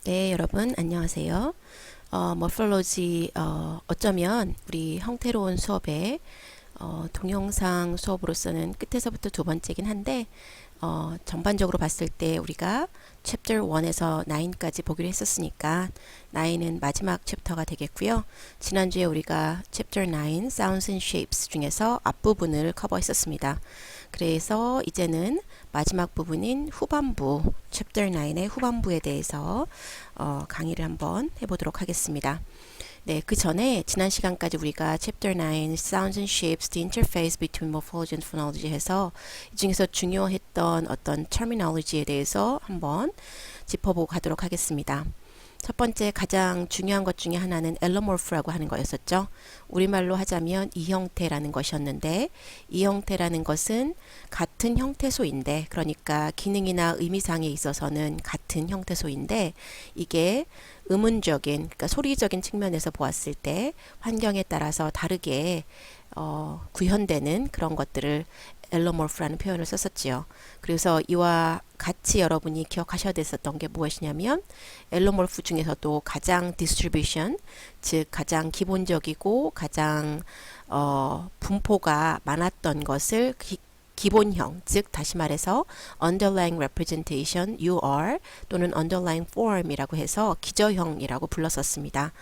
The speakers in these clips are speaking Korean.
네, 여러분 안녕하세요. 머폴로지 어쩌면 우리 형태로운 수업의 동영상 수업으로서는 끝에서부터 두 번째긴 한데 전반적으로 봤을 때 우리가 챕터 1에서 9까지 보기로 했었으니까 9은 마지막 챕터가 되겠고요. 지난주에 우리가 챕터 9 Sounds and Shapes 중에서 앞부분을 커버했었습니다. 그래서 이제는 마지막 부분인 후반부 챕터 9의 후반부에 대해서 강의를 한번 해보도록 하겠습니다. 네, 그 전에 지난 시간까지 우리가 Chapter 9 Sounds and Shapes, the Interface between Morphology and Phonology 해서 이 중에서 중요했던 어떤 terminology에 대해서 한번 짚어보고 가도록 하겠습니다. 첫 번째 가장 중요한 것 중에 하나는 앨러모프라고 하는 거였었죠. 우리말로 하자면 이 형태라는 것이었는데 이 형태라는 것은 같은 형태소인데 그러니까 기능이나 의미상에 있어서는 같은 형태소인데 이게 음운적인 그러니까 소리적인 측면에서 보았을 때 환경에 따라서 다르게 구현되는 그런 것들을 앨러모프라는 표현을 썼었지요. 그래서 이와 같이 여러분이 기억하셔야 됐었던 게 무엇이냐면 앨러모프 중에서도 가장 디스트리뷰션 즉 가장 기본적이고 가장 분포가 많았던 것을 기본형, 즉 다시 말해서 underlying representation UR 또는 underlying form이라고 해서 기저형이라고 불렀었습니다.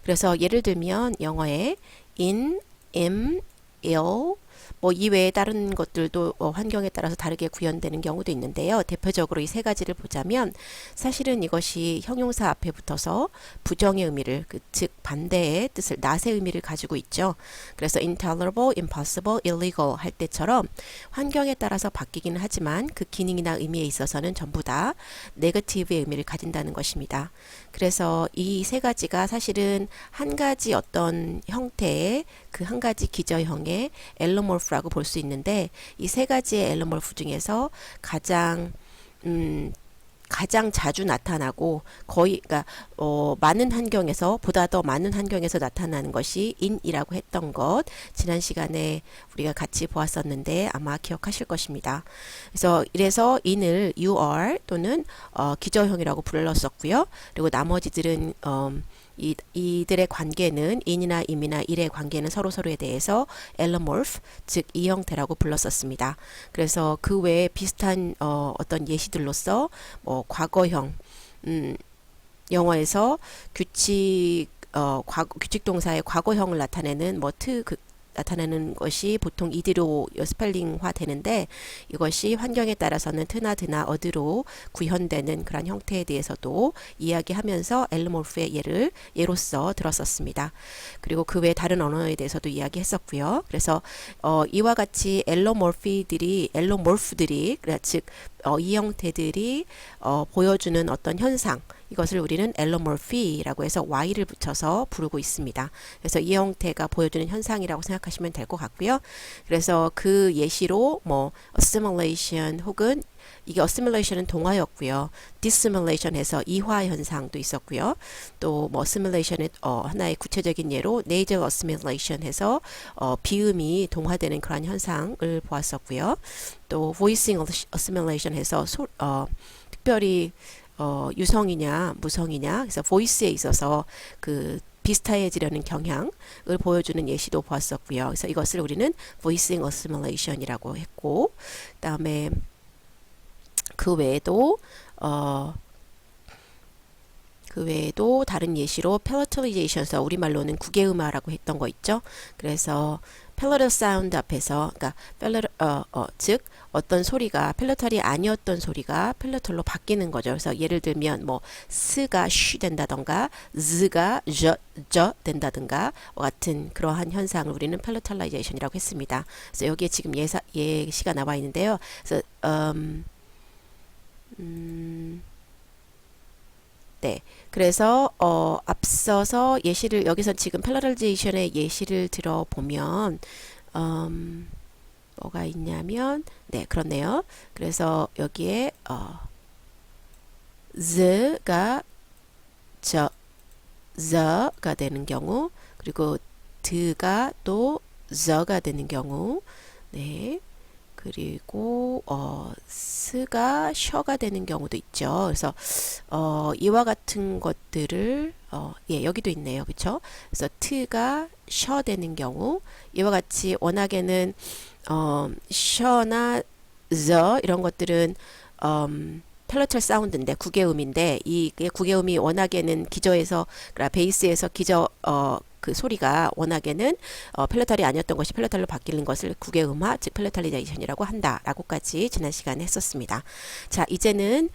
그래서 예를 들면 영어에 in, im, ill 뭐 이외에 다른 것들도 환경에 따라서 다르게 구현되는 경우도 있는데요. 대표적으로 이 세 가지를 보자면 사실은 이것이 형용사 앞에 붙어서 부정의 의미를 즉 반대의 뜻을 낫의 의미를 가지고 있죠. 그래서 intolerable, impossible, illegal 할 때처럼 환경에 따라서 바뀌기는 하지만 그 기능이나 의미에 있어서는 전부 다 네거티브의 의미를 가진다는 것입니다. 그래서 이 세 가지가 사실은 한 가지 어떤 형태의 그 한 가지 기저형의 앨러모프라고 볼 수 있는데 이 세 가지의 앨러모프 중에서 가장 자주 나타나고 거의 그러니까 많은 환경에서 보다 더 많은 환경에서 나타나는 것이 in이라고 했던 것 지난 시간에 우리가 같이 보았었는데 아마 기억하실 것입니다. 이래서 in을 UR 또는 기저형이라고 불렀었고요. 그리고 나머지들은 이들의 관계는 in이나 im이나 일의 관계는 서로서로에 대해서 앨러모프 즉 이 형태라고 불렀었습니다. 그래서 그 외에 비슷한 어떤 예시들로서 뭐 과거형 영어에서 규칙 동사의 과거형을 나타내는 나타내는 것이 보통 이디로 스펠링화 되는데 이것이 환경에 따라서는 트나 드나 어디로 구현되는 그런 형태에 대해서도 이야기하면서 앨러모프의 예로서 들었었습니다. 그리고 그 외 다른 언어에 대해서도 이야기했었고요. 그래서 이와 같이 앨러모프들이 즉 이 형태들이 보여주는 어떤 현상 이것을 우리는 앨러모피라고 해서 y를 붙여서 부르고 있습니다. 그래서 이 형태가 보여주는 현상이라고 생각하시면 될 것 같고요. 그래서 그 예시로 뭐 assimilation 혹은 이게 assimilation은 동화였고요. dissimilation 해서 이화 현상도 있었고요. 또 뭐 assimilation의 하나의 구체적인 예로 nasal assimilation 해서 비음이 동화되는 그런 현상을 보았었고요. 또 voicing assimilation 해서 특별히 유성이냐 무성이냐 그래서 보이스에 있어서 그 비슷해지려는 경향을 보여주는 예시도 보았었고요. 그래서 이것을 우리는 voicing assimilation이라고 했고 그다음에 그 외에도 다른 예시로 palatalization에서 우리말로는 구개음화라고 했던 거 있죠. 그래서 palatal sound 앞에서 그러니까 즉 어떤 소리가 펠러탈이 아니었던 소리가 펠러탈로 바뀌는 거죠. 그래서 예를 들면 뭐 스가 쉬 된다던가 z가 저 된다든가 같은 그러한 현상을 우리는 펠러탈라이제이션이라고 했습니다. 그래서 여기에 지금 예시가 나와 있는데요. 그래서 네. 그래서 앞서서 예시를 여기서 지금 펠러탈라이제이션의 예시를 들어보면 뭐가 있냐면 네, 그렇네요. 그래서 여기에 z가 z가 되는 경우 그리고 드가 또 z가 되는 경우 네. 그리고 스가 셔가 되는 경우도 있죠. 그래서 이와 같은 것들을 예, 여기도 있네요. 그렇죠? 그래서 트가 셔 되는 경우 이와 같이 워낙에는 셔나 the 이런 것들은 펠러탈 사운드인데 구개음인데 이게 구개음이 워낙에는 기저에서 그러니까 베이스에서 기저 그 소리가 워낙에는 펠러탈이 아니었던 것이 펠러탈로 바뀌는 것을 구개음화 즉 펠러탈리제이션이라고 한다라고까지 지난 시간에 했었습니다. 자, 이제는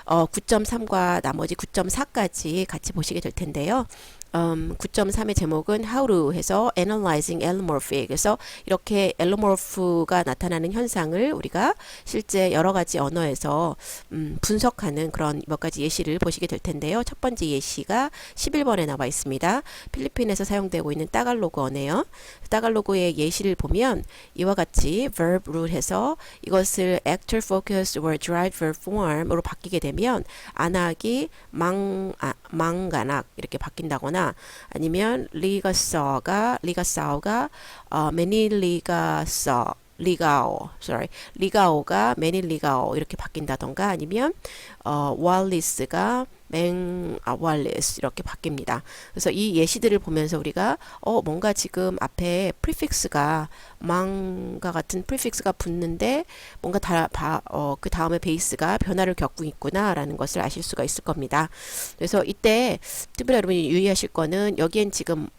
9.3과 나머지 9.4까지 같이 보시게 될 텐데요. 9.3의 제목은 How to 해서 Analyzing Allomorphic. 그래서 이렇게 Allomorph가 나타나는 현상을 우리가 실제 여러 가지 언어에서 분석하는 그런 몇 가지 예시를 보시게 될 텐데요. 첫 번째 예시가 11번에 나와 있습니다. 필리핀에서 사용되고 있는 따갈로그어네요. 따갈로그의 예시를 보면 이와 같이 verb root 해서 이것을 actor focus or derived verb form으로 바뀌게 되면 안악이 망가낙 이렇게 바뀐다거나 아니면 리가싸오가 리가오가 메닐리가오 이렇게 바뀐다던가 아니면 왈리스가 왈리스 이렇게 바뀝니다. 그래서 이 예시들을 보면서 우리가 뭔가 지금 앞에 프리픽스가 망과 같은 프리픽스가 붙는데 뭔가 그 다음에 베이스가 변화를 겪고 있구나라는 것을 아실 수가 있을 겁니다. 그래서 이때 특별히 여러분이 유의하실 거는 여기엔 지금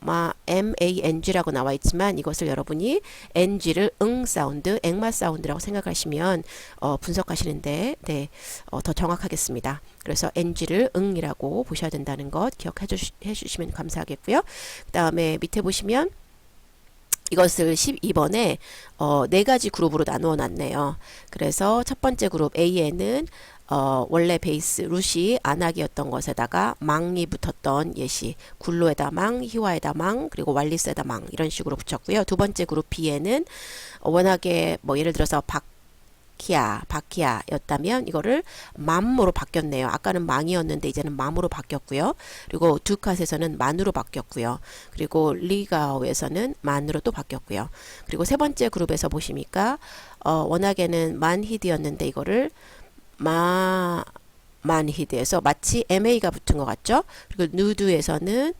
MANG라고 나와 있지만 이것을 여러분이 NG를 사운드, 앵마 사운드라고 생각하시면 분석하시는데 네, 더 정확하겠습니다. 그래서 NG를 응이라고 보셔야 된다는 것 기억해 주시면 감사하겠고요. 그 다음에 밑에 보시면 이것을 12번에 네 가지 그룹으로 나누어 놨네요. 그래서 첫 번째 그룹 A에는 원래 베이스 룻이 안악이었던 것에다가 망이 붙었던 예시 굴로에다 망, 희와에다 망, 그리고 왈리스에다 망 이런 식으로 붙였고요. 두 번째 그룹 B에는 워낙에 뭐 예를 들어서 바키아였다면 이거를 맘으로 바뀌었네요. 아까는 망이었는데 이제는 맘으로 바뀌었고요. 그리고 두캇에서는 만으로 바뀌었고요. 그리고 리가오에서는 만으로 또 바뀌었고요. 그리고 세 번째 그룹에서 보시니까 워낙에는 만히드였는데 이거를 만히드에서 마치 MA가 붙은 것 같죠? 그리고 누드에서는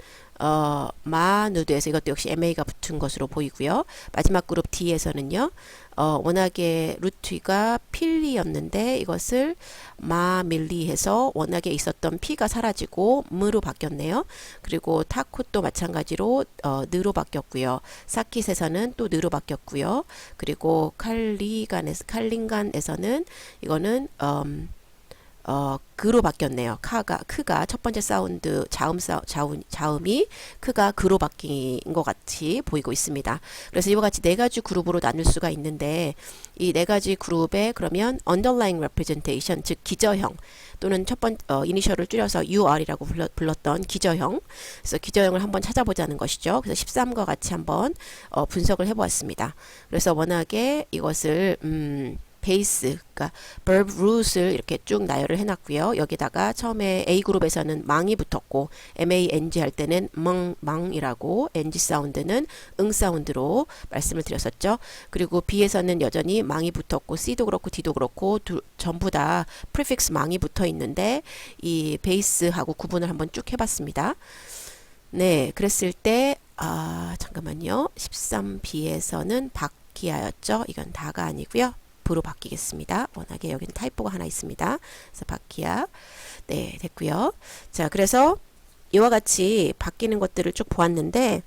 마누드에서 이것도 역시 MA가 붙은 것으로 보이고요. 마지막 그룹 D에서는요. 워낙에 루트가 필리였는데 이것을 마밀리해서 워낙에 있었던 P가 사라지고 무로 바뀌었네요. 그리고 타콧도 마찬가지로 느로 바뀌었고요. 사킷에서는 또 느로 바뀌었고요. 그리고 칼링간에서는 이거는 그로 바뀌었네요. 크가 첫 번째 사운드 자음이 크가 그로 바뀐 것 같이 보이고 있습니다. 그래서 이와 같이 네 가지 그룹으로 나눌 수가 있는데 이 네 가지 그룹에 그러면 underlying representation 즉 기저형 또는 첫 번째 이니셜을 줄여서 UR이라고 불렀던 기저형. 그래서 기저형을 한번 찾아보자는 것이죠. 그래서 13과 같이 한번 분석을 해보았습니다. 그래서 워낙에 이것을 베이스, 그러니까 verb root을 이렇게 쭉 나열을 해놨고요. 여기다가 처음에 A그룹에서는 망이 붙었고 MANG 할 때는 망이라고 NG 사운드는 응 사운드로 말씀을 드렸었죠. 그리고 B에서는 여전히 망이 붙었고 C도 그렇고 D도 그렇고 전부 다 prefix 망이 붙어 있는데 이 베이스하고 구분을 한번 쭉 해봤습니다. 네, 그랬을 때 잠깐만요. 13B에서는 바키아였죠. 이건 다가 아니고요. 부로 바뀌겠습니다. 워낙에 여기는 타이포가 하나 있습니다. 그래서 바키아. 네, 됐고요. 자, 그래서 이와 같이 바뀌는 것들을 쭉 보았는데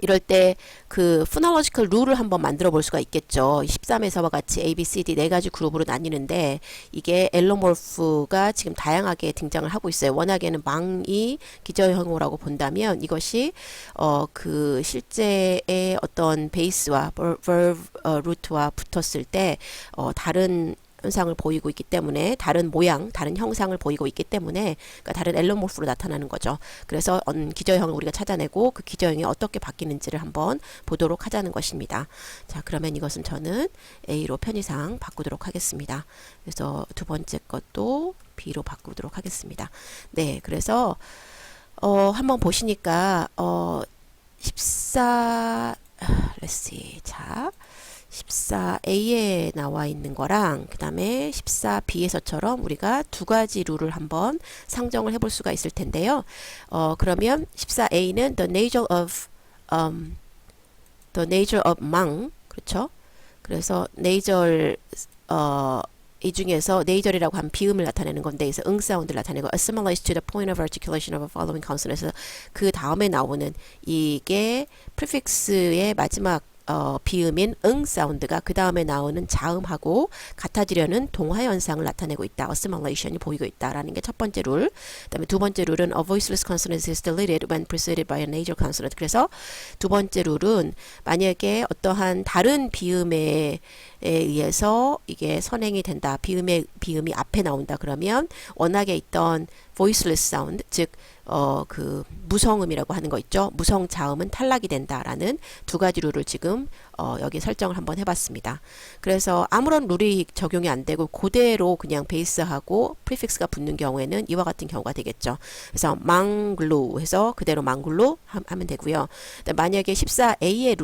이럴 때 그 phonological 룰을 한번 만들어 볼 수가 있겠죠. 13에서와 같이 A, B, C, D 네 가지 그룹으로 나뉘는데 이게 엘로모프가 지금 다양하게 등장을 하고 있어요. 워낙에는 망이 기저형어라고 본다면 이것이 그 실제의 어떤 베이스와 verb root와 붙었을 때 다른 현상을 보이고 있기 때문에 다른 모양, 다른 형상을 보이고 있기 때문에 그러니까 다른 엘로모프로 나타나는 거죠. 그래서 기저형을 우리가 찾아내고 그 기저형이 어떻게 바뀌는지를 한번 보도록 하자는 것입니다. 자, 그러면 이것은 저는 A로 편의상 바꾸도록 하겠습니다. 그래서 두 번째 것도 B로 바꾸도록 하겠습니다. 네, 그래서 한번 보시니까 14 let's see. 자, 14A에 나와 있는 거랑 그 다음에 14B에서처럼 우리가 두 가지 룰을 한번 상정을 해볼 수가 있을 텐데요. 그러면 14A는 the nature of 망, 그렇죠? 그래서 nature 이 중에서 네이절이라고 한 비음을 나타내는 건데, 그래서 응 사운드를 나타내고 assimilate to the point of articulation of a following consonant. 그 다음에 나오는 이게 prefix의 마지막 비음인 응 사운드가 그 다음에 나오는 자음하고 같아지려는 동화 현상을 나타내고 있다. assimilation이 보이고 있다라는 게 첫 번째 룰. 그다음에 두 번째 룰은 a voiceless consonant is deleted when preceded by a nasal consonant. 그래서 두 번째 룰은 만약에 어떠한 다른 비음에 의해서 이게 선행이 된다. 비음이 앞에 나온다. 그러면 워낙에 있던 voiceless sound, 즉 그 무성음이라고 하는 거 있죠. 무성 자음은 탈락이 된다라는 두 가지 룰을 지금 여기 설정을 한번 해봤습니다. 그래서 아무런 룰이 적용이 안 되고 그대로 그냥 베이스하고 프리픽스가 붙는 경우에는 이와 같은 경우가 되겠죠. 그래서 망글루 해서 그대로 망글루 하면 되고요. 만약에 14A의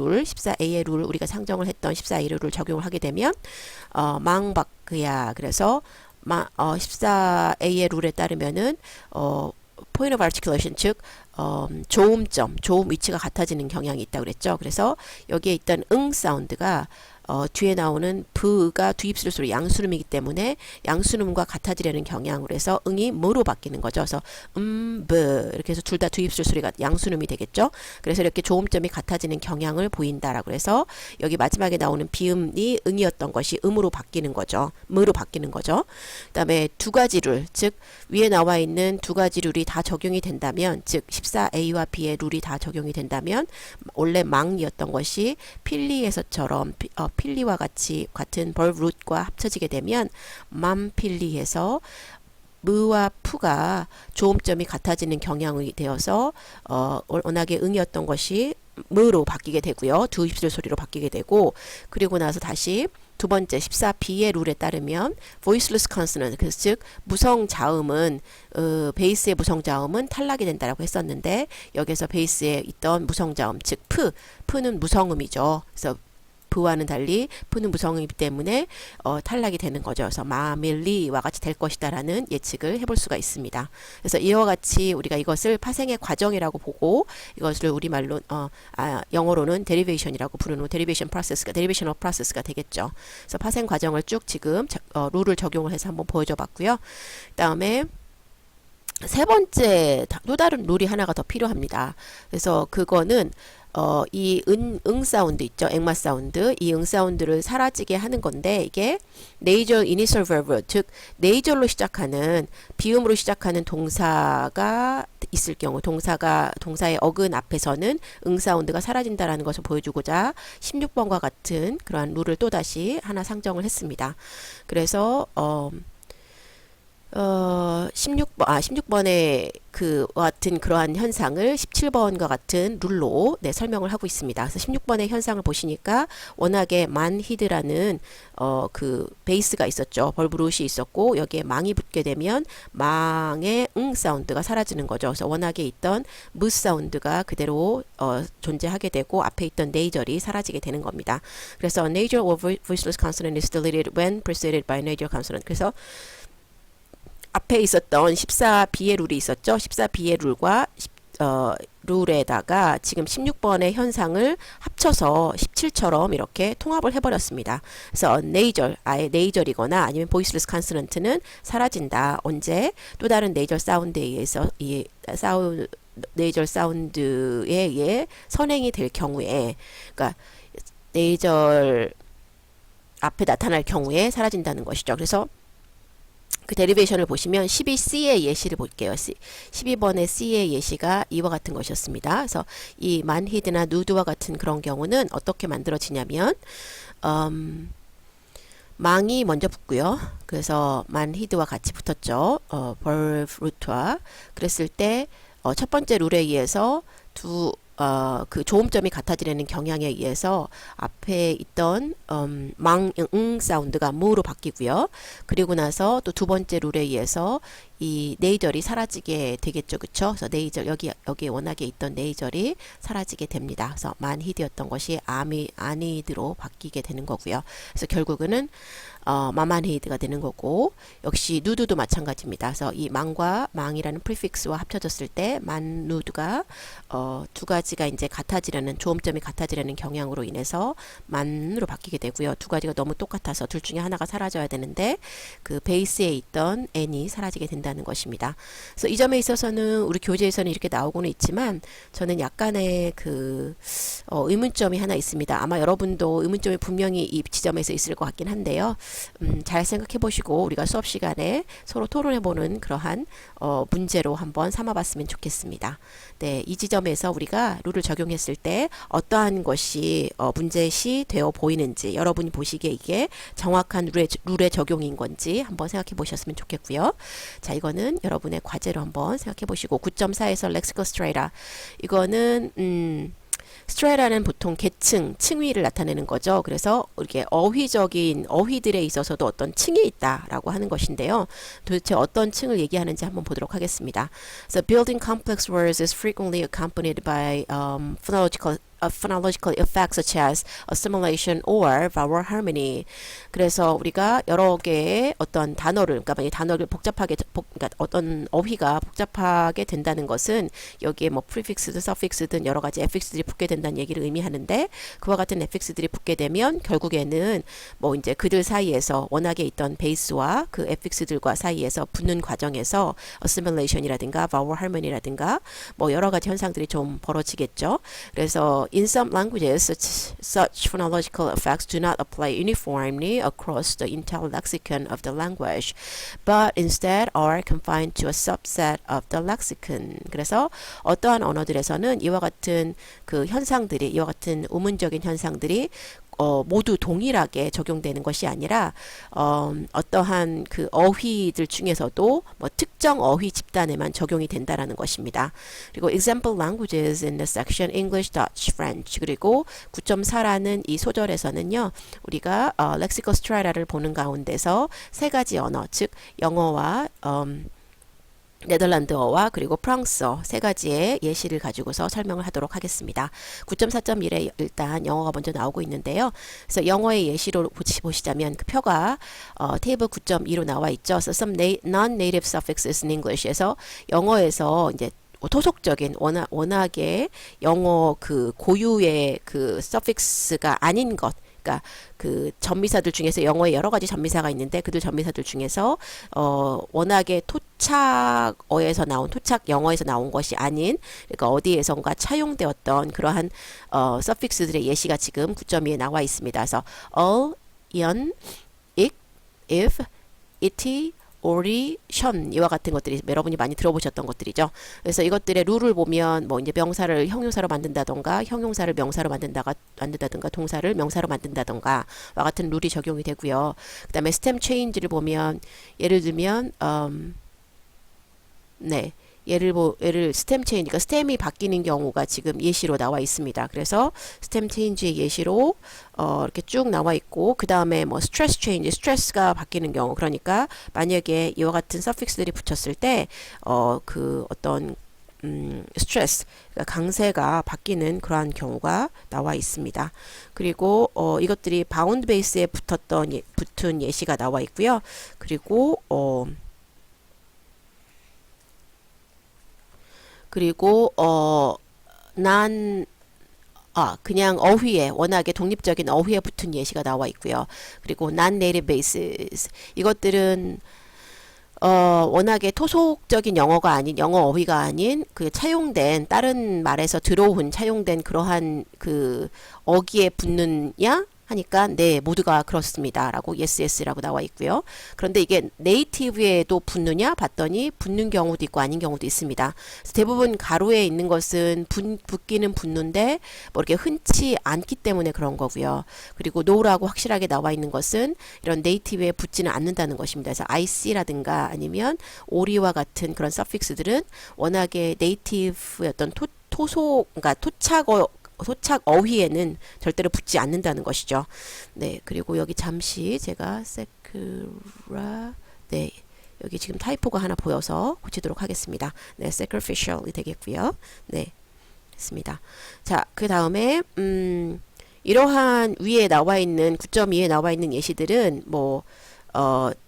룰 우리가 상정을 했던 14A의 룰을 적용을 하게 되면 망바크야. 그래서 14A의 룰에 따르면은 point of articulation, 즉 조음 위치가 같아지는 경향이 있다고 그랬죠. 그래서 여기에 있던 응 사운드가 뒤에 나오는 브가 뒤입술 소리 양수음이기 때문에 양수음과 같아지려는 경향으로 해서 응이 뭐로 바뀌는 거죠. 그래서 브 이렇게 해서 둘 다 뒤입술 소리가 양수음이 되겠죠. 그래서 이렇게 조음점이 같아지는 경향을 보인다라고 해서 여기 마지막에 나오는 비음이 응이었던 것이 음으로 바뀌는 거죠. 뭐로 바뀌는 거죠. 그다음에 두 가지 룰, 즉 위에 나와 있는 두 가지 룰이 다 적용이 된다면, 즉 14A와 B의 룰이 다 적용이 된다면 원래 망이었던 것이 필리에서처럼 필리와 같은 벌브 룻과 합쳐지게 되면 맘필리해서 무와 푸가 조음점이 같아지는 경향이 되어서 워낙에 응이었던 것이 무로 바뀌게 되고요. 두 입술 소리로 바뀌게 되고, 그리고 나서 다시 두 번째 14B의 룰에 따르면 voiceless consonant, 즉 무성 자음은 베이스의 무성 자음은 탈락이 된다라고 했었는데, 여기서 베이스에 있던 무성 자음, 즉 푸는 무성음이죠. 그래서 부와는 달리 푸는 무성음이기 때문에 탈락이 되는 거죠. 그래서 마밀리와 같이 될 것이다라는 예측을 해볼 수가 있습니다. 그래서 이와 같이 우리가 이것을 파생의 과정이라고 보고, 이것을 우리말로 영어로는 derivation이라고 부르는 derivation of process가 되겠죠. 그래서 파생 과정을 쭉 지금 룰을 적용을 해서 한번 보여줘 봤고요. 그다음에 세 번째 또 다른 룰이 하나가 더 필요합니다. 그래서 그거는 이 응 사운드 있죠. 앵마 사운드. 이 응 사운드를 사라지게 하는 건데, 이게 nasal initial verb, 즉 네이절로 시작하는 비음으로 시작하는 동사가 있을 경우, 동사의 어근 앞에서는 응 사운드가 사라진다라는 것을 보여주고자 16번과 같은 그러한 룰을 또 다시 하나 상정을 했습니다. 그래서 16번의 그 같은 그러한 현상을 17번과 같은 룰로 설명을 하고 있습니다. 그래서 16번의 현상을 보시니까 워낙에 만히드라는 그 베이스가 있었죠. 벌브룻이 있었고 여기에 망이 붙게 되면 망의 응 사운드가 사라지는 거죠. 그래서 워낙에 있던 무 사운드가 그대로 존재하게 되고 앞에 있던 네이절이 사라지게 되는 겁니다. 그래서 nasal or voiceless consonant is deleted when preceded by nasal consonant. 그래서 앞에 있었던 14B의 룰이 있었죠. 14B의 룰과 룰에다가 지금 16번의 현상을 합쳐서 17처럼 이렇게 통합을 해버렸습니다. 그래서 네이절, 아예 네이절이거나 아니면 보이스레스 컨소넌트는 사라진다. 언제? 또 다른 네이절 사운드에 의해서 네이절 사운드에 의해 선행이 될 경우에, 그러니까 네이절 앞에 나타날 경우에 사라진다는 것이죠. 그래서 그 데리베이션을 보시면 12C의 예시를 볼게요. 12번의 C의 예시가 이와 같은 것이었습니다. 그래서 이 만히드나 누드와 같은 그런 경우는 어떻게 만들어지냐면 망이 먼저 붙고요. 그래서 만히드와 같이 붙었죠. 벌루트와. 그랬을 때 첫 번째 룰에 의해서 그 조음점이 같아지려는 경향에 의해서 앞에 있던 사운드가 무로 바뀌고요. 그리고 나서 또 두 번째 룰에 의해서 이 네이절이 사라지게 되겠죠. 그쵸? 그래서 네이절, 여기 워낙에 있던 네이절이 사라지게 됩니다. 그래서 만히드였던 것이 아니드로 바뀌게 되는 거고요. 그래서 결국은 마만히드가 되는 거고, 역시 누드도 마찬가지입니다. 그래서 이 망과 망이라는 프리픽스와 합쳐졌을 때 만누드가 두 가지가 이제 같아지려는, 조음점이 같아지려는 경향으로 인해서 만으로 바뀌게 되고요. 두 가지가 너무 똑같아서 둘 중에 하나가 사라져야 되는데 그 베이스에 있던 n이 사라지게 된다는 것입니다. 그래서 이 점에 있어서는 우리 교재에서는 이렇게 나오고는 있지만 저는 약간의 그 의문점이 하나 있습니다. 아마 여러분도 의문점이 분명히 이 지점에서 있을 것 같긴 한데요. 잘 생각해 보시고 우리가 수업 시간에 서로 토론해 보는 그러한 문제로 한번 삼아봤으면 좋겠습니다. 네, 이 지점에서 우리가 룰을 적용했을 때 어떠한 것이 문제시 되어 보이는지, 여러분이 보시기에 이게 정확한 룰의 적용인 건지 한번 생각해 보셨으면 좋겠고요. 자, 이거는 여러분의 과제로 한번 생각해 보시고, 9.4에서 렉시컬 스트레이라, 이거는 스트레라는 보통 계층, 층위를 나타내는 거죠. 그래서 이렇게 어휘적인 어휘들에 있어서도 어떤 층이 있다라고 하는 것인데요. 도대체 어떤 층을 얘기하는지 한번 보도록 하겠습니다. So building complex words is frequently accompanied by phonological effects such as assimilation or vowel harmony. 그래서 우리가 여러 개의 어떤 단어를, 그러니까 이 단어를 그러니까 어떤 어휘가 복잡하게 된다는 것은 여기에 뭐 프리픽스든 서픽스든 여러 가지 에픽스들이 붙게 된다는 얘기를 의미하는데, 그와 같은 에픽스들이 붙게 되면 결국에는 뭐 이제 그들 사이에서 워낙에 있던 베이스와 그 에픽스들과 사이에서 붙는 과정에서 assimilation이라든가 vowel harmony라든가 뭐 여러 가지 현상들이 좀 벌어지겠죠. 그래서 in some languages, such phonological effects do not apply uniformly across the entire lexicon of the language, but instead are confined to a subset of the lexicon. 그래서 어떠한 언어들에서는 이와 같은 그 현상들이, 이와 같은 우문적인 현상들이 모두 동일하게 적용되는 것이 아니라 어떠한 그 어휘들 중에서도 뭐 특정 어휘 집단에만 적용이 된다라는 것입니다. 그리고 example languages in the section English, Dutch, French, 그리고 9.4라는 이 소절에서는요, 우리가 lexical strata를 보는 가운데서 세 가지 언어, 즉 영어와 네덜란드어와 그리고 프랑스어 세 가지의 예시를 가지고서 설명을 하도록 하겠습니다. 9.4.1에 일단 영어가 먼저 나오고 있는데요. 그래서 영어의 예시로 보시자면 그 표가 테이블 9.2로 나와 있죠. So some non-native suffixes in English에서 영어에서 이제 토속적인 워낙에 영어 그 고유의 그 서픽스가 아닌 것, 그러니까 그 전미사들 중에서 영어에 여러 가지 전미사가 있는데 그들 전미사들 중에서 워낙에 토착어에서 나온, 토착 영어에서 나온 것이 아닌, 그러니까 어디에선가 차용되었던 그러한 서픽스들의 예시가 지금 9.2에 나와 있습니다. 그래서 all, 연, ik, if, it, or이, 션, 이와 같은 것들이 여러분이 많이 들어보셨던 것들이죠. 그래서 이것들의 룰을 보면 뭐 이제 명사를 형용사로 만든다던가, 형용사를 명사로 만든다던가, 동사를 명사로 만든다던가 와 같은 룰이 적용이 되고요. 그 다음에 스템 체인지를 보면 예를 들면 예를 스템 체인지, 그러니까 스템이 바뀌는 경우가 지금 예시로 나와 있습니다. 그래서 스템 체인지의 예시로 이렇게 쭉 나와 있고, 그 다음에 뭐 스트레스 체인지, 스트레스가 바뀌는 경우, 그러니까 만약에 이와 같은 서픽스들이 붙였을 때 그 어떤 스트레스, 그러니까 강세가 바뀌는 그러한 경우가 나와 있습니다. 그리고 이것들이 바운드 베이스에 붙은 예시가 나와 있고요. 그리고 그냥 어휘에, 워낙에 독립적인 어휘에 붙은 예시가 나와 있고요. 그리고 non-native bases, 이것들은 워낙에 토속적인 영어가 아닌, 영어 어휘가 아닌 그 차용된, 다른 말에서 들어온 차용된 그러한 그 어기에 붙느냐 하니까 네, 모두가 그렇습니다 라고 yes, yes라고 나와 있고요. 그런데 이게 네이티브에도 붙느냐 봤더니 붙는 경우도 있고 아닌 경우도 있습니다. 대부분 가로에 있는 것은 붙기는 붙는데 뭐 이렇게 흔치 않기 때문에 그런 거고요. 그리고 no라고 확실하게 나와 있는 것은 이런 네이티브에 붙지는 않는다는 것입니다. 그래서 IC라든가 아니면 오리와 같은 그런 서픽스들은 워낙에 네이티브의 어떤 그러니까 토착 어휘에는 절대로 붙지 않는다는 것이죠. 네, 그리고 여기 잠시 제가 세크라, 네, 여기 지금 타이포가 하나 보여서 고치도록 하겠습니다. 네, sacrificial이 되겠고요. 네, 됐습니다. 자, 그 다음에 이러한 위에 나와 있는 9.2에 나와 있는 예시들은 뭐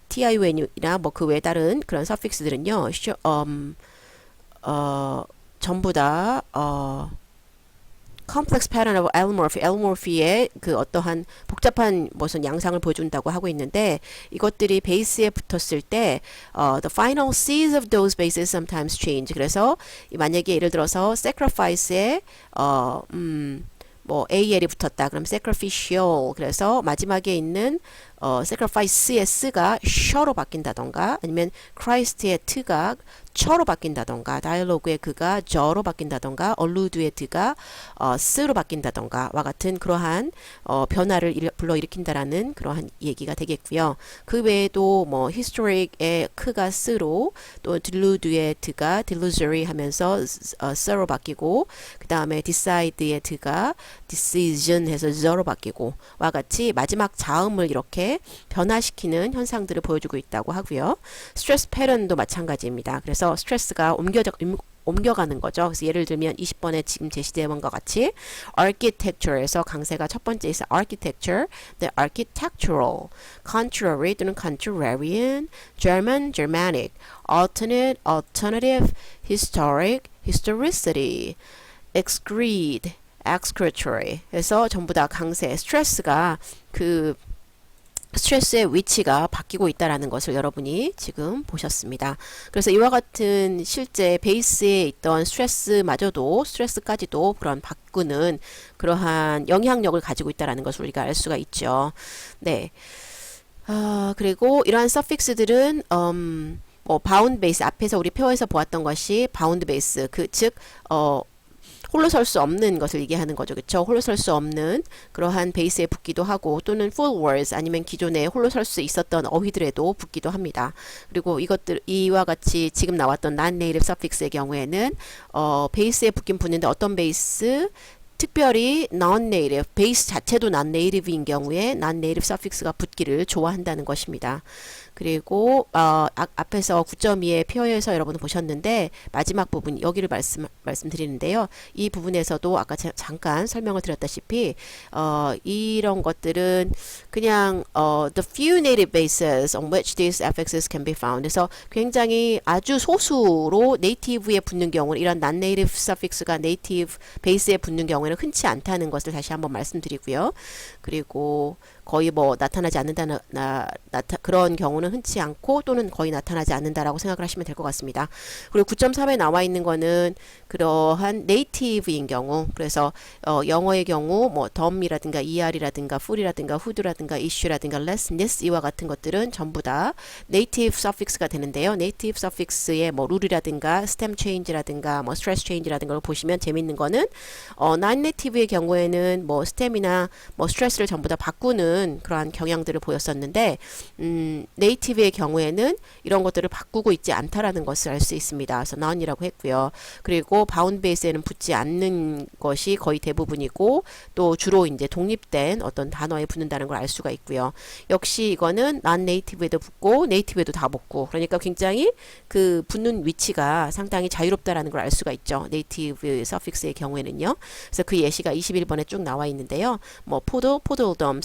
TION이나 뭐 그 외 다른 그런 서픽스들은요, 전부 다 complex pattern of allomorphy, allomorphy의 그 어떠한 복잡한 무슨 양상을 보여준다고 하고 있는데 이것들이 베이스에 붙었을 때 the final C's of those bases sometimes change. 그래서 만약에 예를 들어서 sacrifice에 뭐 AL이 붙었다. 그럼 sacrificial. 그래서 마지막에 있는 sacrifice의 s가 show로 바뀐다던가 아니면 Christ의 t가 처로 바뀐다던가 다이얼로그의 그가 저로 바뀐다던가 allude의 드가 스로 바뀐다던가 와 같은 그러한 변화를 불러일으킨다라는 그러한 얘기가 되겠고요. 그 외에도 뭐 historic의 크가 스로 또 delude의 드가 delusory 하면서 스로 바뀌고 그 다음에 decide의 드가 decision 해서 저로 바뀌고 와 같이 마지막 자음을 이렇게 변화시키는 현상들을 보여주고 있다고 하고요. 스트레스 패턴도 마찬가지입니다. 그래서 스트레스가 옮겨가는 거죠. 그래서 예를 들면 20번에 지금 제시되어 온 것 같이 architecture에서 강세가 첫 번째 있어 architecture, the architectural, contrary 또는 contrarian, German, Germanic, alternate, alternative, historic, historicity, excrete, excretory. 그래서 전부 다 강세, 스트레스가 그 스트레스의 위치가 바뀌고 있다라는 것을 여러분이 지금 보셨습니다. 그래서 이와 같은 실제 베이스에 있던 스트레스까지도 그런 바꾸는 그러한 영향력을 가지고 있다라는 것을 우리가 알 수가 있죠. 네. 그리고 이러한 서픽스들은 뭐 바운드 베이스 앞에서 우리 표에서 보았던 것이 바운드 베이스 즉 홀로 설 수 없는 것을 얘기하는 거죠. 그렇죠? 홀로 설 수 없는 그러한 베이스에 붙기도 하고 또는 full words 아니면 기존에 홀로 설 수 있었던 어휘들에도 붙기도 합니다. 그리고 이와 같이 지금 나왔던 non-native suffix의 경우에는 베이스에 붙긴 붙는데 어떤 베이스 특별히 non-native, 베이스 자체도 non-native인 경우에 non-native suffix가 붙기를 좋아한다는 것입니다. 그리고 앞에서 9.2의 표에서 여러분은 보셨는데 마지막 부분 여기를 말씀드리는데요. 이 부분에서도 아까 잠깐 설명을 드렸다시피 이런 것들은 그냥 the few native bases on which these affixes can be found. 그래서 굉장히 아주 소수로 native에 붙는 경우는 이런 non-native suffix가 native 베이스에 붙는 경우에는 흔치 않다는 것을 다시 한번 말씀드리고요. 그리고 거의 뭐 나타나지 않는다 그런 경우는 흔치 않고 또는 거의 나타나지 않는다라고 생각을 하시면 될 것 같습니다. 그리고 9.3에 나와 있는 거는 그러한 네이티브인 경우 그래서 영어의 경우 뭐 덤이라든가 er이라든가 full이라든가 who라든가 issue라든가 less, this 이와 같은 것들은 전부 다 네이티브 서픽스가 되는데요. 네이티브 서픽스의 뭐 룰이라든가 stem change라든가 뭐 stress change라든가 걸 보시면 재밌는 거는 non-native의 경우에는 뭐 stem이나 뭐 stress를 전부 다 바꾸는 그러한 경향들을 보였었는데 네이티브의 경우에는 이런 것들을 바꾸고 있지 않다라는 것을 알 수 있습니다. 그래서 none이라고 했고요. 그리고 바운드 베이스에는 붙지 않는 것이 거의 대부분이고 또 주로 이제 독립된 어떤 단어에 붙는다는 걸 알 수가 있고요. 역시 이거는 non-native에도 붙고 네이티브에도 다 붙고 그러니까 굉장히 그 붙는 위치가 상당히 자유롭다라는 걸 알 수가 있죠. 네이티브 서픽스의 경우에는요. 그래서 그 예시가 21번에 쭉 나와 있는데요. 뭐 poodledom,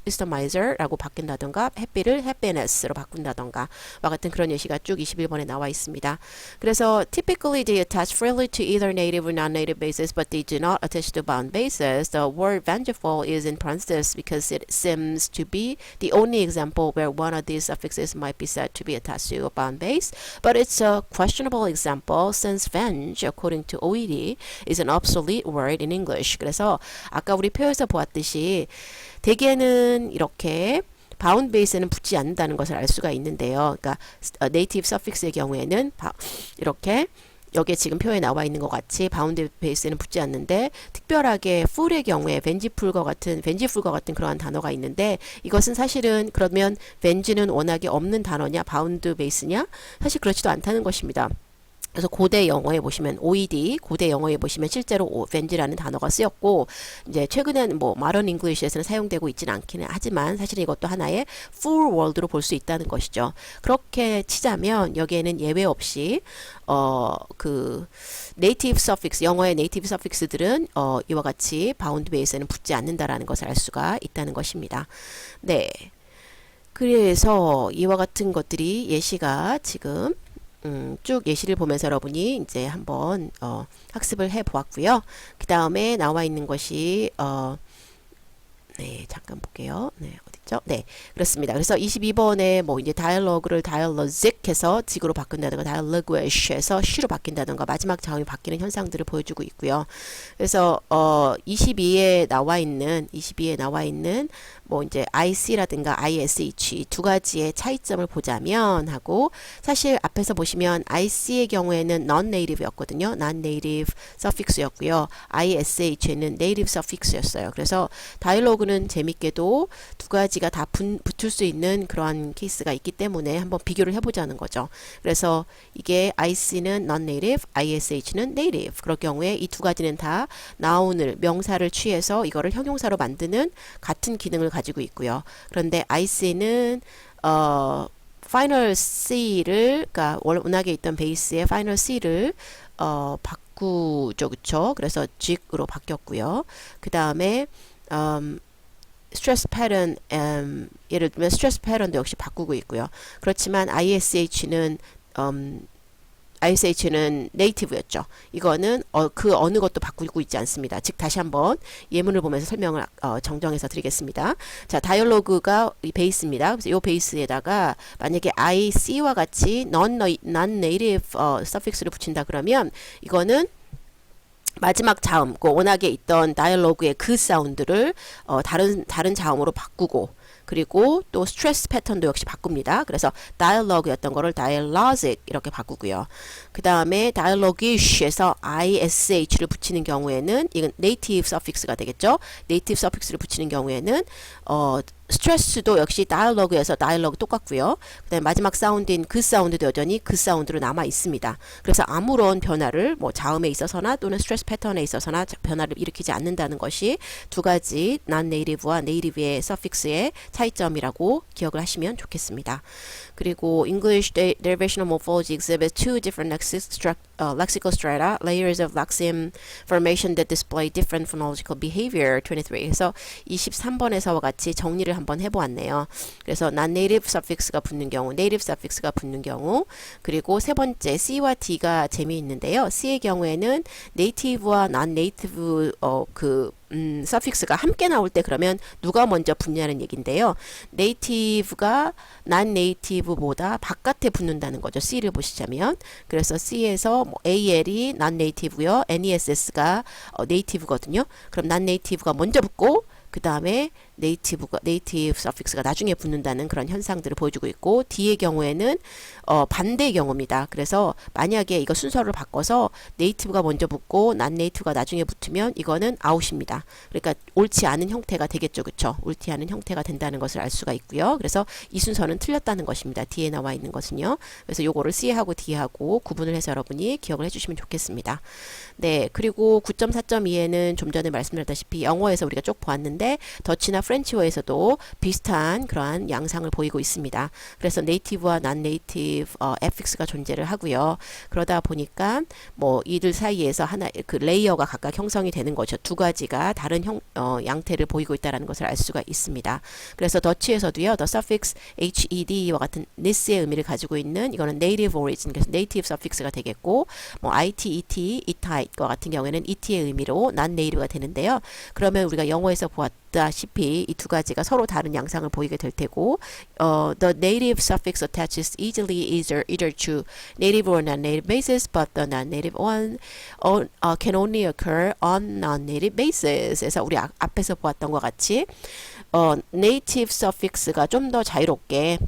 systemizer라고 바뀐다던가 happy를 happiness로 바꾼다던가 와 같은 그런 예시가 쭉 21번에 나와 있습니다. 그래서 typically they attach freely to either native or non-native bases but they do not attach to bound bases. The word vengeful is in parentheses because it seems to be the only example where one of these suffixes might be said to be attached to a bound base, but it's a questionable example since venge, according to OED, is an obsolete word in English. 그래서 아까 우리 표에서 보았듯이 대개는 이렇게 바운드 베이스에는 붙지 않는다는 것을 알 수가 있는데요. 그러니까 네이티브 서픽스의 경우에는 이렇게 여기에 지금 표에 나와 있는 것 같이 바운드 베이스에는 붙지 않는데 특별하게 full의 경우에 vengeful과 같은 그러한 단어가 있는데 이것은 사실은 그러면 venge는 워낙에 없는 단어냐 바운드 베이스냐 사실 그렇지도 않다는 것입니다. 그래서 고대 영어에 보시면 OED, 고대 영어에 보시면 실제로 OVENG라는 단어가 쓰였고, 이제 최근에는 뭐 마던 잉글리시에서는 사용되고 있지는 않기는 하지만 사실 이것도 하나의 full word로 볼 수 있다는 것이죠. 그렇게 치자면 여기에는 예외 없이 그 네이티브 서픽스, 영어의 네이티브 서픽스들은 이와 같이 바운드 베이스에는 붙지 않는다라는 것을 알 수가 있다는 것입니다. 네. 그래서 이와 같은 것들이 예시가 지금 쭉 예시를 보면서 여러분이 이제 한번 학습을 해 보았고요. 그 다음에 나와 있는 것이 네, 잠깐 볼게요. 네, 어딨죠? 네, 그렇습니다. 그래서 22번에 뭐 이제 다이얼로그를 다이얼로직 해서 직으로 바꾼다든가 다이얼로그에서 시로 바뀐다든가 마지막 자음이 바뀌는 현상들을 보여주고 있고요. 그래서 22에 나와 있는 뭐 이제 IC라든가 ISH 두 가지의 차이점을 보자면 하고, 사실 앞에서 보시면 IC의 경우에는 non-native였거든요. non-native suffix였고요. ISH는 native suffix였어요. 그래서 다이얼로그는 재밌게도 두 가지가 다 붙을 수 있는 그러한 케이스가 있기 때문에 한번 비교를 해보자는 거죠. 그래서 이게 IC는 non-native, ISH는 native. 그럴 경우에 이 두 가지는 다 noun을, 명사를 취해서 이거를 형용사로 만드는 같은 기능을 가지고 있고요. 그런데 IC는 final C를, 그러니까 워낙에 있던 베이스의 final C를 바꾸죠, 그쵸? 그래서 직으로 바뀌었고요. 그 다음에 스트레스 패턴, 예를 들면 스트레스 패턴도 역시 바꾸고 있고요. 그렇지만 ISH는 네이티브였죠. 이거는 그 어느 것도 바꾸고 있지 않습니다. 즉 다시 한번 예문을 보면서 설명을 정정해서 드리겠습니다. 자, 다이얼로그가 이 베이스입니다. 그래서 이 베이스에다가 만약에 IC와 같이 non-native suffix를 붙인다 그러면 이거는 마지막 자음, 워낙에 있던 다이얼로그의 그 사운드를 다른 자음으로 바꾸고, 그리고 또 스트레스 패턴도 역시 바꿉니다. 그래서 다이얼로그였던 거를 다이얼로직 이렇게 바꾸고요. 그 다음에 다이얼로기쉬에서 ISH를 붙이는 경우에는 이건 네이티브 서픽스가 되겠죠. 네이티브 서픽스를 붙이는 경우에는 스트레스도 역시 다이얼로그에서 다이얼로그 똑같고요. 그 다음에 마지막 사운드인 그 사운드도 여전히 그 사운드로 남아 있습니다. 그래서 아무런 변화를 뭐 자음에 있어서나 또는 스트레스 패턴에 있어서나 변화를 일으키지 않는다는 것이 두 가지 non-native와 native의 서픽스의 차이점이라고 기억을 하시면 좋겠습니다. 그리고 English derivational morphology exhibits two different lexical strata, layers of lexeme formation that display different phonological behavior. 23. 그래서 23번에서와 같이 정리를 한번 해보았네요. 그래서 non-native suffix가 붙는 경우, native suffix가 붙는 경우, 그리고 세 번째 C와 D가 재미있는데요. C의 경우에는 native와 non-native 서픽스가 함께 나올 때 그러면 누가 먼저 붙냐는 얘긴데요. 네이티브가 non-native보다 바깥에 붙는다는 거죠. C를 보시자면. 그래서 C에서 뭐 AL이 non-native고요. NESS가 native거든요. 그럼 non-native가 먼저 붙고 그 다음에 네이티브 서픽스가 나중에 붙는다는 그런 현상들을 보여주고 있고, D의 경우에는 반대의 경우입니다. 그래서 만약에 이거 순서를 바꿔서 네이티브가 먼저 붙고 non-native가 나중에 붙으면 이거는 아웃입니다. 그러니까 옳지 않은 형태가 되겠죠, 그쵸? 옳지 않은 형태가 된다는 것을 알 수가 있고요. 그래서 이 순서는 틀렸다는 것입니다. D에 나와 있는 것은요. 그래서 요거를 C하고 D하고 구분을 해서 여러분이 기억을 해주시면 좋겠습니다. 네, 그리고 9.4.2에는 좀 전에 말씀드렸다시피 영어에서 우리가 쭉 보았는데 더치나 프렌치어에서도 비슷한 그러한 양상을 보이고 있습니다. 그래서 네이티브와 non-native affix가 존재를 하고요. 그러다 보니까 뭐 이들 사이에서 하나 그 레이어가 각각 형성이 되는 거죠. 두 가지가 다른 양태를 보이고 있다는 것을 알 수가 있습니다. 그래서 더치에서도요, the suffix hed와 같은 this의 의미를 가지고 있는 이거는 native origin, 그래서 native suffix가 되겠고, 뭐 it, et과 같은 경우에는 et의 의미로 non-native가 되는데요. 그러면 우리가 영어에서 보았다시피 이 두 가지가 서로 다른 양상을 보이게 될 테고, the native suffix attaches easily either to native or non-native basis, but the non-native one can only occur on non-native basis. 그래서 우리 앞에서 보았던 것 같이 native suffix가 좀 더 자유롭게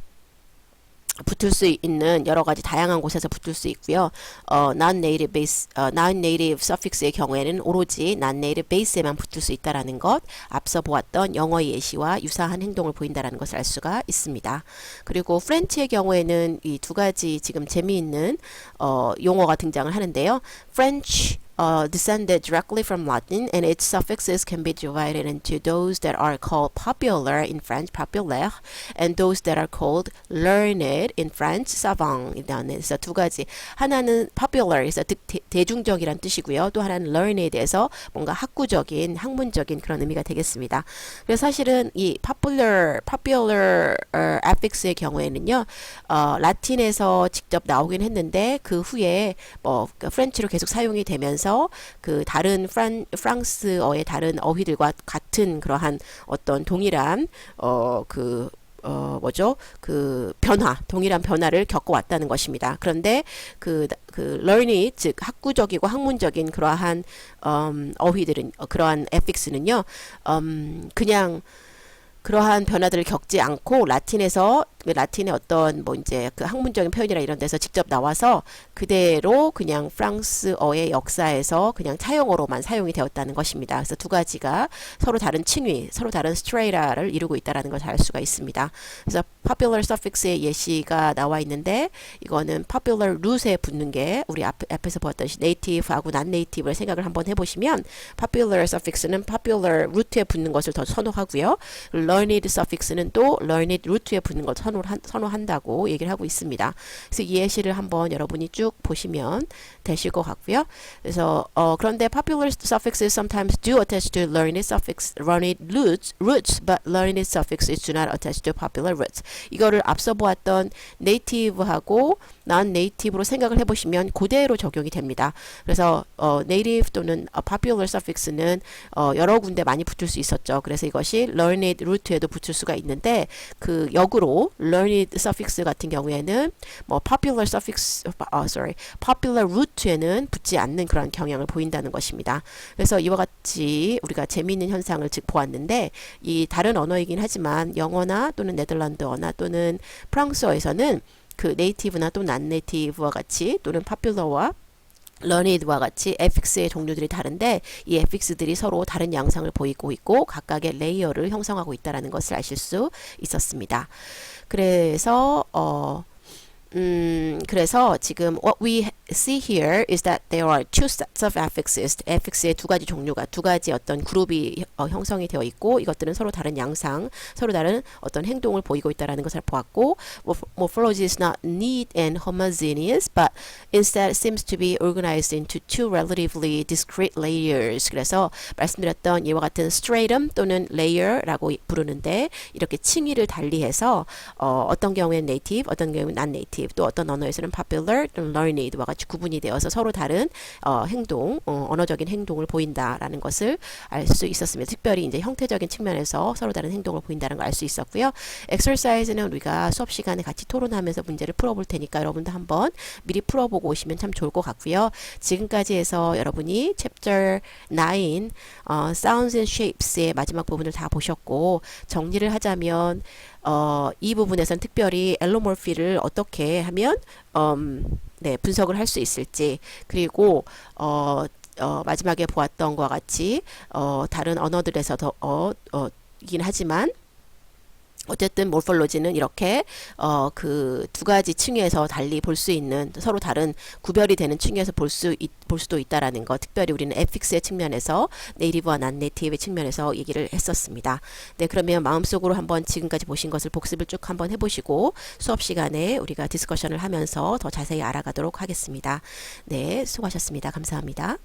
붙을 수 있는 여러 가지 다양한 곳에서 붙을 수 있고요. non-native base, non-native suffix의 경우에는 오로지 non-native base에만 붙을 수 있다라는 것, 앞서 보았던 영어의 예시와 유사한 행동을 보인다라는 것을 알 수가 있습니다. 그리고 프렌치의 경우에는 이 두 가지 지금 재미있는 용어가 등장을 하는데요. French descended directly from Latin, and its suffixes can be divided into those that are called popular in French, populaire, and those that are called learned in French, savant. 그래서 두 가지. 하나는 popular에서 대중적이란 뜻이고요. 또 하나는 learned에 대해서 뭔가 학구적인, 학문적인 그런 의미가 되겠습니다. 그래서 사실은 이 popular affix의 경우에는요, 라틴에서 직접 나오긴 했는데 그 후에 프렌치로 계속 사용이 되면서 그 다른 프랑스어의 다른 어휘들과 같은 그러한 어떤 동일한 동일한 변화를 겪어왔다는 것입니다. 그런데 그 learned, 즉 학구적이고 학문적인 그러한 어휘들은 그러한 affix는요, 그냥 그러한 변화들을 겪지 않고 라틴의 어떤 이제 그 학문적인 표현이나 이런 데서 직접 나와서 그대로 그냥 프랑스어의 역사에서 그냥 차용어로만 사용이 되었다는 것입니다. 그래서 두 가지가 서로 다른 칭의, 서로 다른 스트레이라를 이루고 있다는 것을 알 수가 있습니다. 그래서 popular suffix의 예시가 나와 있는데 이거는 popular root에 붙는 게 우리 앞에서 보았던 native하고 non-native를 생각을 한번 해보시면 popular suffix는 popular root에 붙는 것을 더 선호하고요. learned suffix는 또 learned root에 붙는 것 선호한다고 얘기를 하고 있습니다. 그래서 이 예시를 한번 여러분이 쭉 보시면 되실 것 같고요. 그래서 그런데 popular suffixes sometimes do attach to learned roots, but learned suffixes do not attach to popular roots. 이거를 앞서 보았던 native하고 non-native로 생각을 해보시면 그대로 적용이 됩니다. 그래서 native 또는 popular suffix는 여러 군데 많이 붙을 수 있었죠. 그래서 이것이 learned root에도 붙을 수가 있는데 그 역으로 learned suffix 같은 경우에는 popular root에는 붙지 않는 그런 경향을 보인다는 것입니다. 그래서 이와 같이 우리가 재미있는 현상을 보았는데 이 다른 언어이긴 하지만 영어나 또는 네덜란드어나 또는 프랑스어에서는 그 네이티브나 또 non-native와 같이 또는 popular와 learned와 같이 affix의 종류들이 다른데 이 affix들이 서로 다른 양상을 보이고 있고 각각의 레이어를 형성하고 있다는 것을 아실 수 있었습니다. 그래서 지금 what we see here is that there are two sets of affixes. affix의 두 가지 종류가, 두 가지 어떤 그룹이 형성이 되어 있고 이것들은 서로 다른 양상, 서로 다른 어떤 행동을 보이고 있다는 것을 보았고 morphology is not neat and homogeneous but instead seems to be organized into two relatively discrete layers. 그래서 말씀드렸던 이와 같은 stratum 또는 layer라고 부르는데 이렇게 층위를 달리해서 어떤 경우에는 native, 어떤 경우에는 non-native 또 어떤 언어에서는 popular 또는 learned와 같이 구분이 되어서 서로 다른 행동, 언어적인 행동을 보인다라는 것을 알 수 있었습니다. 특별히 이제 형태적인 측면에서 서로 다른 행동을 보인다는 걸 알 수 있었고요. exercise는 우리가 수업 시간에 같이 토론하면서 문제를 풀어볼 테니까 여러분도 한번 미리 풀어보고 오시면 참 좋을 것 같고요. 지금까지 해서 여러분이 chapter 9 sounds and shapes의 마지막 부분을 다 보셨고 정리를 하자면 이 부분에서는 특별히 앨로몰피를 어떻게 하면 분석을 할 수 있을지 그리고 마지막에 보았던 것과 같이 다른 언어들에서도 이긴 하지만 어쨌든 모폴로지는 이렇게 그 두 가지 층위에서 달리 볼 수 있는 서로 다른 구별이 되는 층위에서 볼 수도 있다라는 것, 특별히 우리는 에픽스의 측면에서 네이티브와 non-native의 측면에서 얘기를 했었습니다. 네, 그러면 마음속으로 한번 지금까지 보신 것을 복습을 쭉 한번 해보시고 수업 시간에 우리가 디스커션을 하면서 더 자세히 알아가도록 하겠습니다. 네, 수고하셨습니다. 감사합니다.